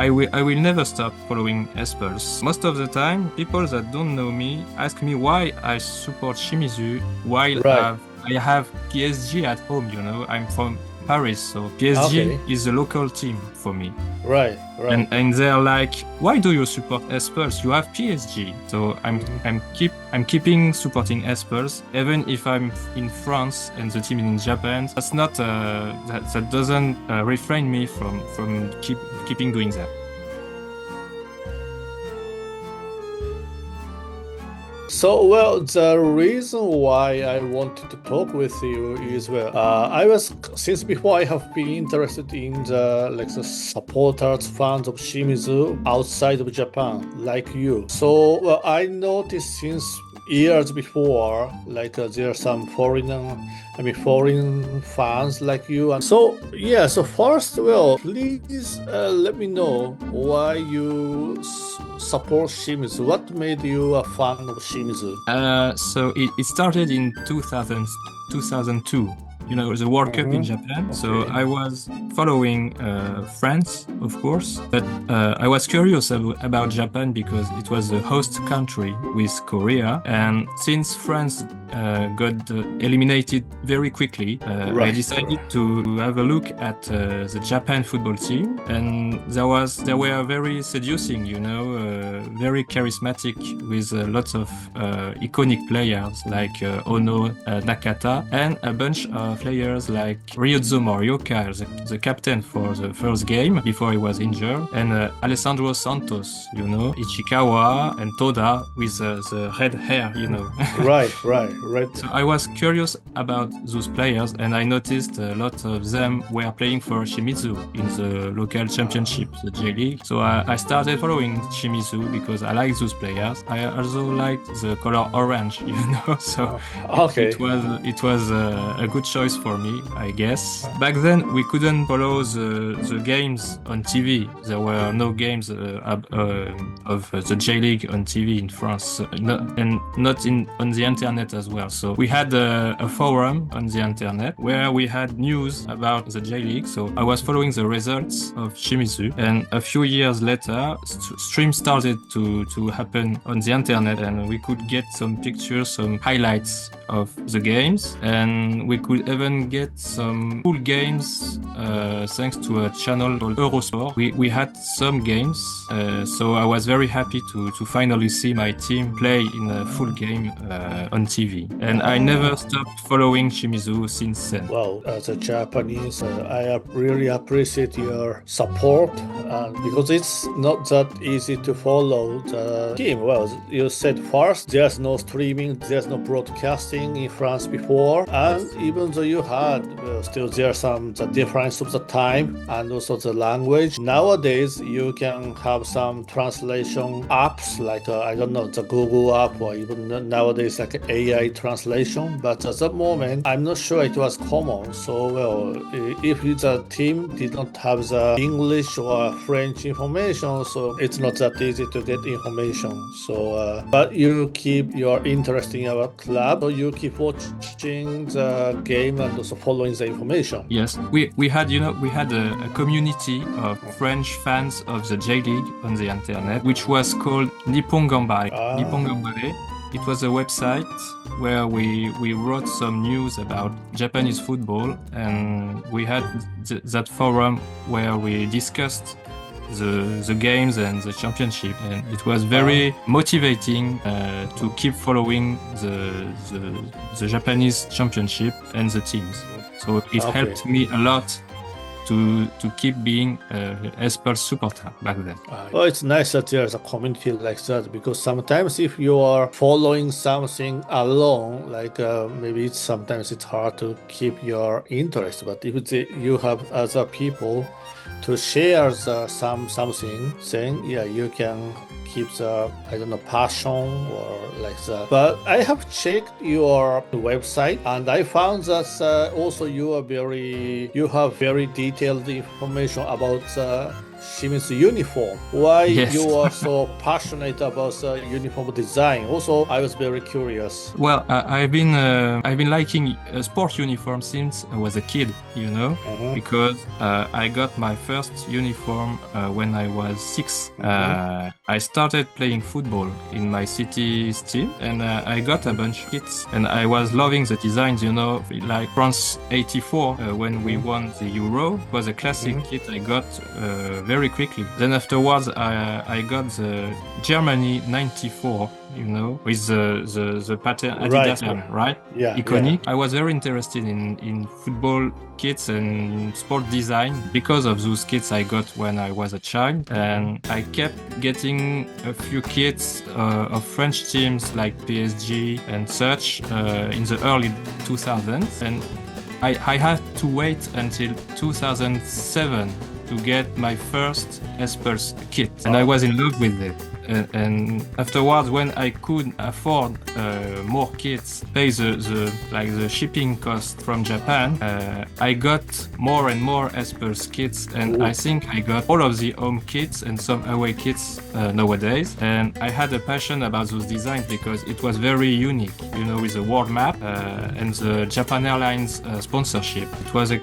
I will never stop following Espers. Most of the time, people that don't know me ask me why I support Shimizu while Right. I have PSG at home. I'm from Paris, so PSG is a local team for me. Right. And they're like, why do you support Espers? You have PSG. So I'm keeping supporting Espers, even if I'm in France and the team is in Japan. That's not that doesn't refrain me from keeping doing that. So, well, the reason why I wanted to talk with you is, since before I have been interested in the supporters, fans of Shimizu outside of Japan, like you. So, I noticed since years before, there are some foreign fans like you. And so first, please let me know why you support Shimizu. What made you a fan of Shimizu? So it started in 2002. The World Cup in Japan. Okay. So I was following France, of course, but I was curious about Japan because it was the host country with Korea. And since France got eliminated very quickly, I decided to have a look at the Japan football team. And they were very seducing, very charismatic with lots of iconic players like Ono Nakata and a bunch of players like Ryuzo Morioka, the captain for the first game before he was injured, and Alessandro Santos, Ichikawa and Toda with the red hair, Right. So I was curious about those players, and I noticed a lot of them were playing for Shimizu in the local championship, the J League. So I started following Shimizu because I like those players. I also liked the color orange, So it was a good choice for me, I guess. Back then, we couldn't follow the games on TV. There were no games of the J League on TV in France, and not on the internet as well. So we had a forum on the internet where we had news about the J League. So I was following the results of Shimizu, and a few years later, streams started to happen on the internet, and we could get some pictures, some highlights of the games, and we could even get some cool games thanks to a channel called Eurosport. We had some games, so I was very happy to finally see my team play in a full game on TV. And I never stopped following Shimizu since then. Well, as a Japanese, I really appreciate your support because it's not that easy to follow the team. Well, you said first, there's no streaming, there's no broadcasting in France before, and even though you had, still there's the difference of the time and also the language. Nowadays, you can have some translation apps like, the Google app, or even nowadays like AI translation. But at that moment, I'm not sure it was common. So, if the team did not have the English or French information, so it's not that easy to get information. So, but you keep your interest in our club, so you keep watching the game and also following the information. Yes, we had a community of French fans of the J League on the internet, which was called Nippon Gambare. Nippon Gambare. It was a website where we wrote some news about Japanese football, and we had that forum where we discussed the games and the championship, and it was very motivating to keep following the Japanese championship and the teams. So it helped me a lot to keep being Espers supporter back then. Well, it's nice that there's a community like that, because sometimes if you are following something alone, maybe sometimes it's hard to keep your interest. But if you have other people to share something, then you can keep the passion or like that. But I have checked your website, and I found that also you have very detailed information about Shimizu uniform. Why Yes. you are so passionate about the uniform design? Also, I was very curious. Well, I've been liking sport uniform since I was a kid, because I got my first uniform when I was 6. I started playing football in my city's team, and I got a bunch of kits, and I was loving the designs, like France '84 when we won the Euro. It was a classic kit I got very quickly. Then afterwards, I got the Germany '94. With the pattern Adidas, right? Yeah. Iconic. Yeah. I was very interested in football kits and sport design because of those kits I got when I was a child, and I kept getting a few kits of French teams like PSG and such in the early 2000s, and I had to wait until 2007 to get my first Espers kit, and I was in love with it. And afterwards, when I could afford more kits, pay the shipping cost from Japan, I got more and more Espers kits, and I think I got all of the home kits and some away kits nowadays. And I had a passion about those designs because it was very unique, with the world map and the Japan Airlines sponsorship. It was a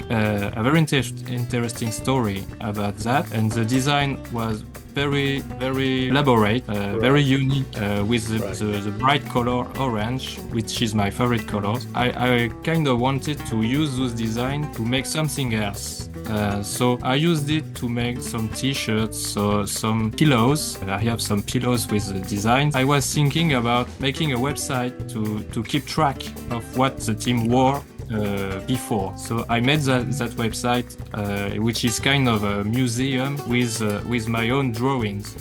very interesting story about that, and the design was very, very elaborate, very unique, with the bright color orange, which is my favorite color. I kind of wanted to use those designs to make something else. So I used it to make some t-shirts or some pillows. I have some pillows with the designs. I was thinking about making a website to keep track of what the team wore before. So I made that website, which is kind of a museum with my own drawings,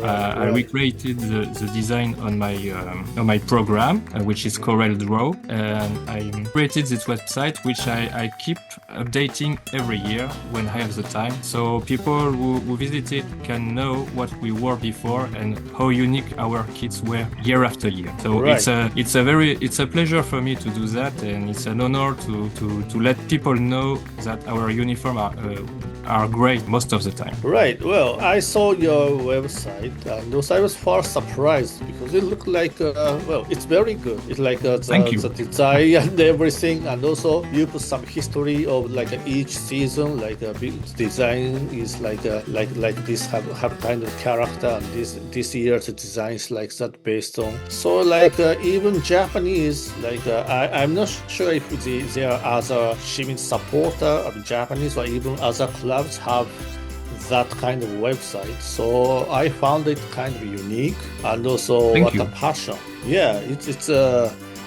I recreated the design on my program, which is Corel Draw, and I created this website, which I keep updating every year when I have the time, so people who visit it can know what we wore before and how unique our kits were year after year. So it's a pleasure for me to do that, and it's an honor to let people know that our uniform are great most of the time. Right. Well, I saw your website, and also I was first surprised because it looked like, it's very good. It's like the design and everything, and also you put some history of like each season, like a design is like this have kind of character, and this year's design is like that based on. So like even Japanese, like I'm not sure if there are other Shimizu supporter of Japanese or even other clubs have that kind of website. So I found it kind of unique, and also a passion. Yeah, it's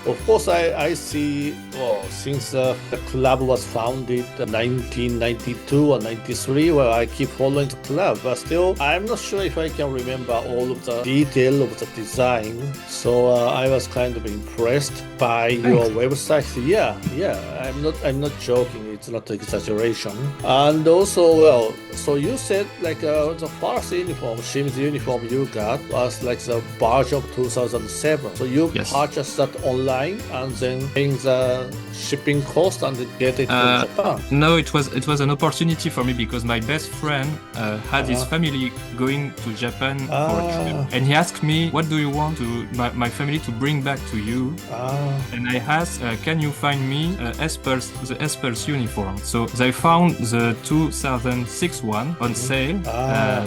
of course I see, since the club was founded in 1992 or 93, where I keep following the club, but still I'm not sure if I can remember all of the detail of the design. So I was kind of impressed by your website. Yeah, I'm not joking. It's not exaggeration. And also, so you said like the first uniform, Shimizu uniform you got was like the version of 2007. So you purchased that online and then paying the shipping cost and get it to Japan. No, it was an opportunity for me because my best friend had his family going to Japan for a trip, and he asked me, "What do you want my family to bring back to you?" And I asked, "Can you find me the Espers uniform?" So they found the 2006 one on sale,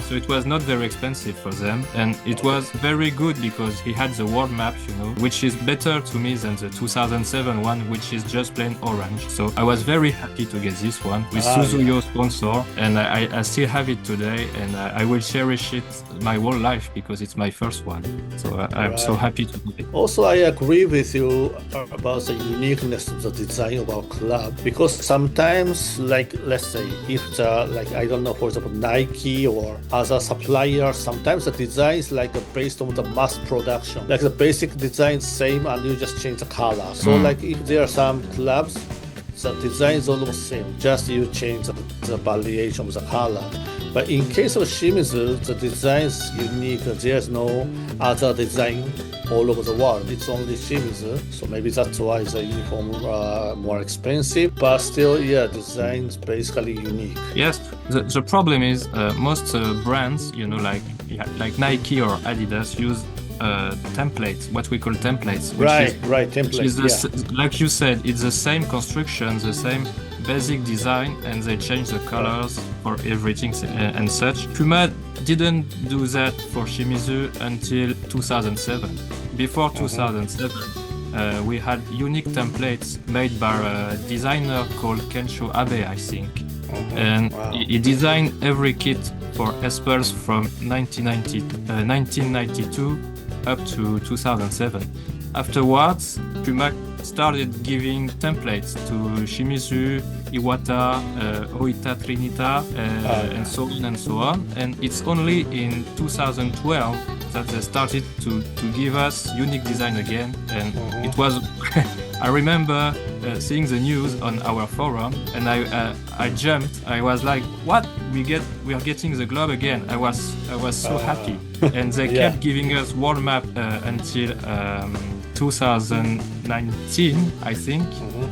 so it was not very expensive for them, and it was very good because he had the world map, which is better to me than the 2007 one, which is just plain orange. So I was very happy to get this one with Suzuyo sponsor, and I still have it today, and I will cherish it my whole life because it's my first one. So I'm so happy to do it. Also, I agree with you about the uniqueness of the design of our club, because sometimes, like let's say, if I don't know, for example, Nike or other suppliers, sometimes the design is like based on the mass production, like the basic design same, and you just change the color. So like if there are some clubs, the design is almost same, just you change the variation of the color. But in case of Shimizu, the design is unique. There's no other design all over the world. It's only Shimizu, so maybe that's why the uniform are more expensive. But still, yeah, design's basically unique. Yes, the problem is most brands, like Nike or Adidas, use templates, what we call templates. Templates. Like you said, it's the same construction, the same basic design, and they change the colors for everything and such. Puma didn't do that for Shimizu until 2007. Before 2007, we had unique templates made by a designer called Kensho Abe, I think. And he designed every kit for Espers from 1992 up to 2007. Afterwards, Puma started giving templates to Shimizu, Iwata, Oita Trinita, and so on and so on. And it's only in 2012 that they started to give us unique design again. And it was, I remember seeing the news on our forum, and I jumped. I was like, "What? We are getting the globe again!" I was so happy, and they kept giving us world map until 2019, I think.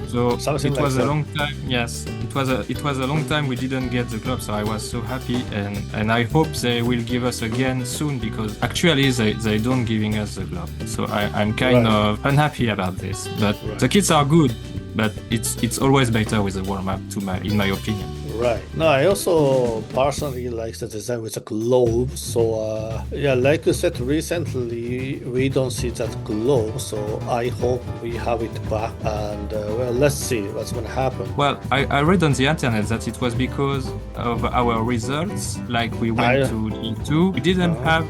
So Something it was like a long time. Yes, it was a long time we didn't get the globe. So I was so happy, and I hope they will give us again soon, because actually they don't giving us the globe. So I'm kind of unhappy about this. But the kits are good, but it's always better with the warm up, in my opinion. Right. No, I also personally like the design with the globe. So like you said, recently we don't see that globe. So I hope we have it back. And let's see what's going to happen. Well, I read on the internet that it was because of our results. Like we went to E2, we didn't have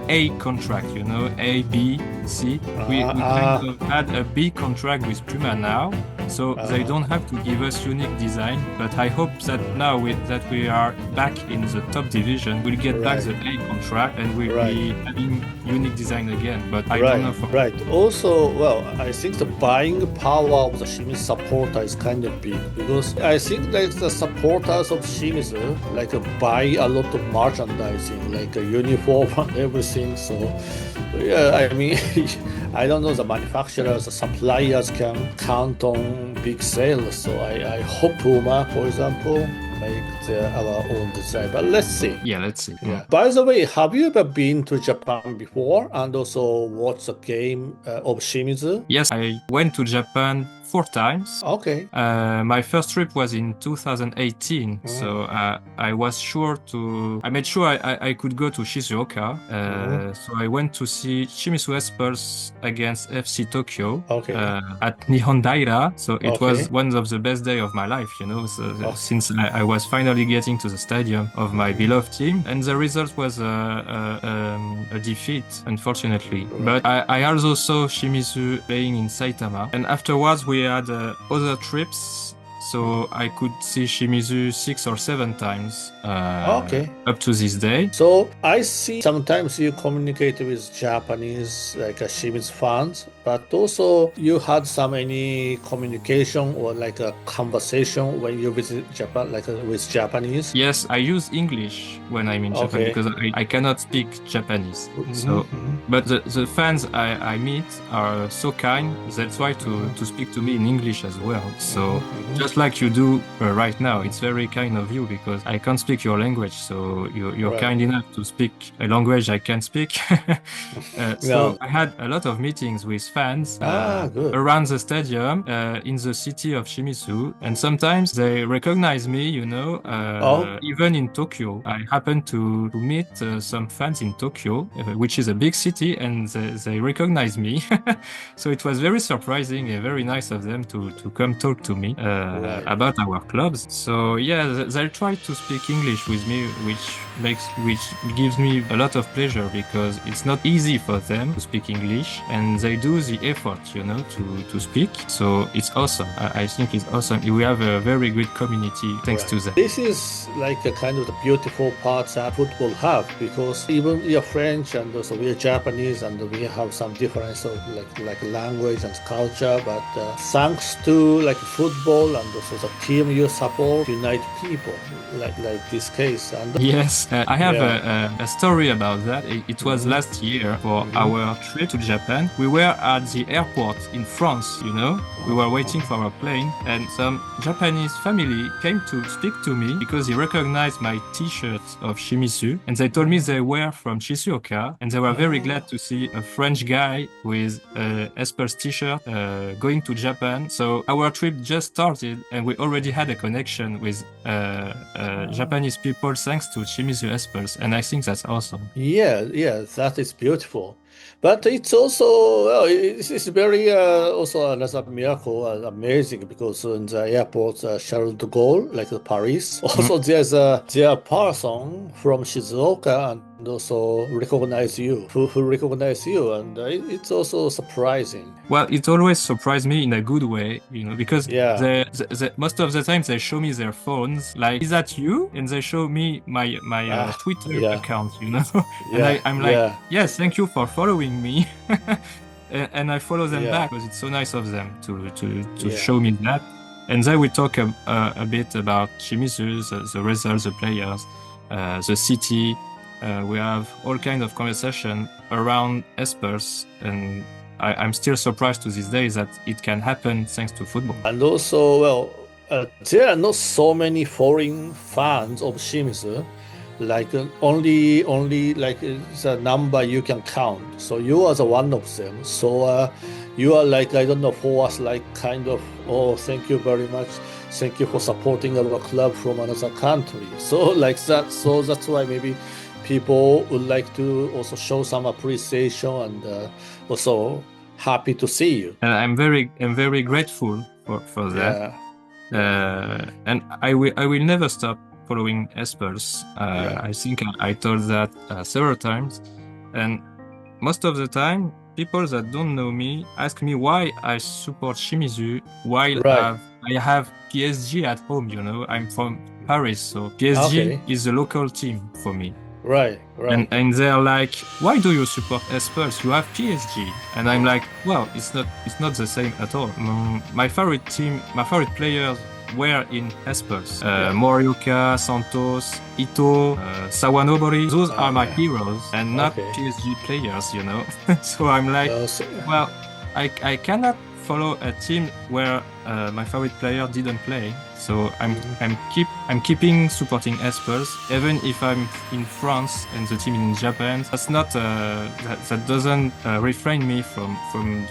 A contract, A, B, C. We kind of had a B contract with Puma now. So they don't have to give us unique design, but I hope that now that we are back in the top division, we'll get back the A contract and we'll be having unique design again. But I don't know. Also, well, I think the buying power of the Shimizu supporter is kind of big, because I think that the supporters of Shimizu buy a lot of merchandising, like a uniform and everything. So I mean, I don't know, the manufacturers, the suppliers can count on big sales. So I hope Puma, for example, make our own design. But let's see. Yeah, let's see. Yeah. By the way, have you ever been to Japan before and also watched a game of Shimizu? Yes, I went to Japan 4 times. Okay. My first trip was in 2018, so I made sure I could go to Shizuoka. So I went to see Shimizu Espers against FC Tokyo at Nihon Daira. So it was one of the best days of my life, since I was finally getting to the stadium of my beloved team. And the result was a defeat, unfortunately. But I also saw Shimizu playing in Saitama. And afterwards, we had other trips, so I could see Shimizu 6 or 7 times up to this day. So I see sometimes you communicate with Japanese, like Shimizu fans, but also you had any communication or like a conversation when you visit Japan, like with Japanese? Yes, I use English when I'm in Japan because I cannot speak Japanese. But the fans I meet are so kind. That's why to speak to me in English as well. So just like you do right now, it's very kind of you, because I can't speak your language. So you're kind enough to speak a language I can't speak. So I had a lot of meetings with fans around the stadium in the city of Shimizu, and sometimes they recognize me, even in Tokyo. I happened to meet some fans in Tokyo, which is a big city, and they recognize me. So it was very surprising and very nice of them to come talk to me about our clubs. So they try to speak English with me, which gives me a lot of pleasure, because it's not easy for them to speak English, and they do the effort, to speak. So it's awesome. I think it's awesome. We have a very good community thanks to that. This is like a kind of the beautiful parts that football have, because even we are French and also we are Japanese, and we have some difference of like language and culture, but thanks to like football and and also the team you support unite people, like this case. And Yes, I have a story about that. It was last year for our trip to Japan. We were at the airport in France, you know. We were waiting for our plane, and some Japanese family came to speak to me because they recognized my t-shirt of Shimizu, and they told me they were from Shizuoka, and they were very glad to see a French guy with a Espers t-shirt going to Japan. So our trip just started, and we already had a connection with Japanese people thanks to Shimizu Espers, and I think that's awesome. yeah, that is beautiful. But it's also, well, it's very also another miracle, amazing, because in the airport, Charles de Gaulle, like Paris, also there's a person from Shizuoka and also recognize you, who recognize you, and it's also surprising. Well, it always surprised me in a good way, you know, because Yeah. most of the time they show me their phones, like, is that you? And they show me my Twitter account, you know, and I'm like, yes, thank you for following me. And I follow them back because it's so nice of them to show me that. And then we talk a bit about Shimizu, the results, the players, the city. We have all kinds of conversation around Espers, and I'm still surprised to this day that it can happen thanks to football. And also, well, there are not so many foreign fans of Shimizu, like only like the number you can count. So you are the one of them. So you are like, I don't know, for us, like kind of, oh, thank you very much. Thank you for supporting our club from another country. So like that. So that's why maybe people would like to also show some appreciation and also happy to see you. And I'm very grateful for that. And I will never stop following Espers. I think I told that several times, and most of the time people that don't know me ask me why I support Shimizu while I have PSG at home, you know. I'm from Paris, so PSG is the local team for me. Right. And they're like, why do you support Espers? You have PSG. And I'm like, well, it's not the same at all. My favorite players were in Espers. Morioka, Santos, Ito, Sawanobori. Those are my heroes and not PSG players, you know. So I'm like, well, I cannot follow a team where my favorite player didn't play. So I'm keeping supporting Espers, even if I'm in France and the team in Japan. That's not that doesn't refrain me from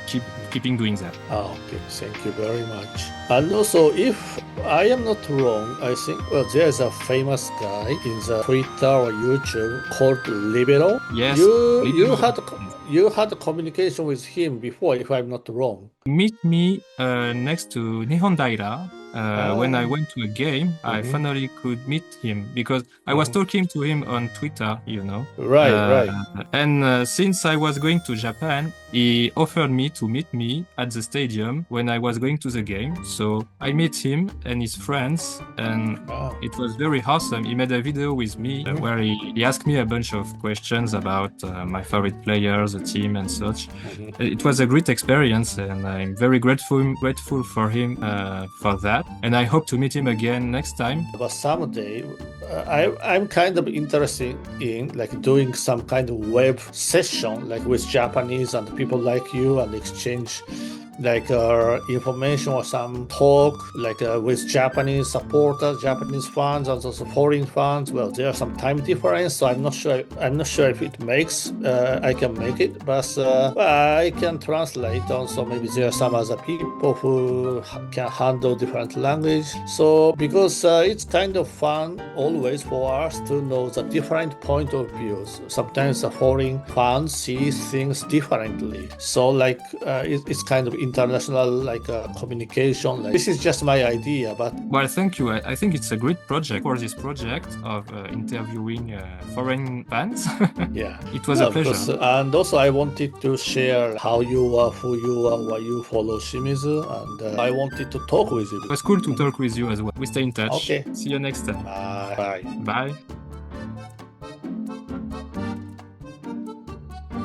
keeping doing that. Okay, thank you very much. And also, if I am not wrong, I think there's a famous guy in the Twitter or YouTube called Libero. Yes. You had a communication with him before, if I'm not wrong. Meet me next to Nihon Daira. When I went to a game, I finally could meet him because I was talking to him on Twitter, you know. Right. And since I was going to Japan, he offered me to meet me at the stadium when I was going to the game. So I met him and his friends, and it was very awesome. He made a video with me where he asked me a bunch of questions about my favorite players, the team, and such. It was a great experience, and I'm very grateful for him for that. And I hope to meet him again next time. But someday, I'm kind of interested in like doing some kind of web session, like with Japanese and people like you, and exchange like information or some talk like with Japanese supporters, Japanese fans, and also foreign fans. Well, there are some time difference, so I'm not sure if it makes I can make it, but I can translate. Also, maybe there are some other people who can handle different language. So because it's kind of fun always for us to know the different point of views. Sometimes the foreign fans see things differently. So like it's kind of international like communication. Like, this is just my idea, but well, thank you. I think it's a great project for this project of interviewing foreign fans. Yeah, it was a pleasure. And also I wanted to share how you are, who you are, why you follow Shimizu, and I wanted to talk with you. It was cool to talk with you as well. We stay in touch. Okay. See you next time. Bye. Bye.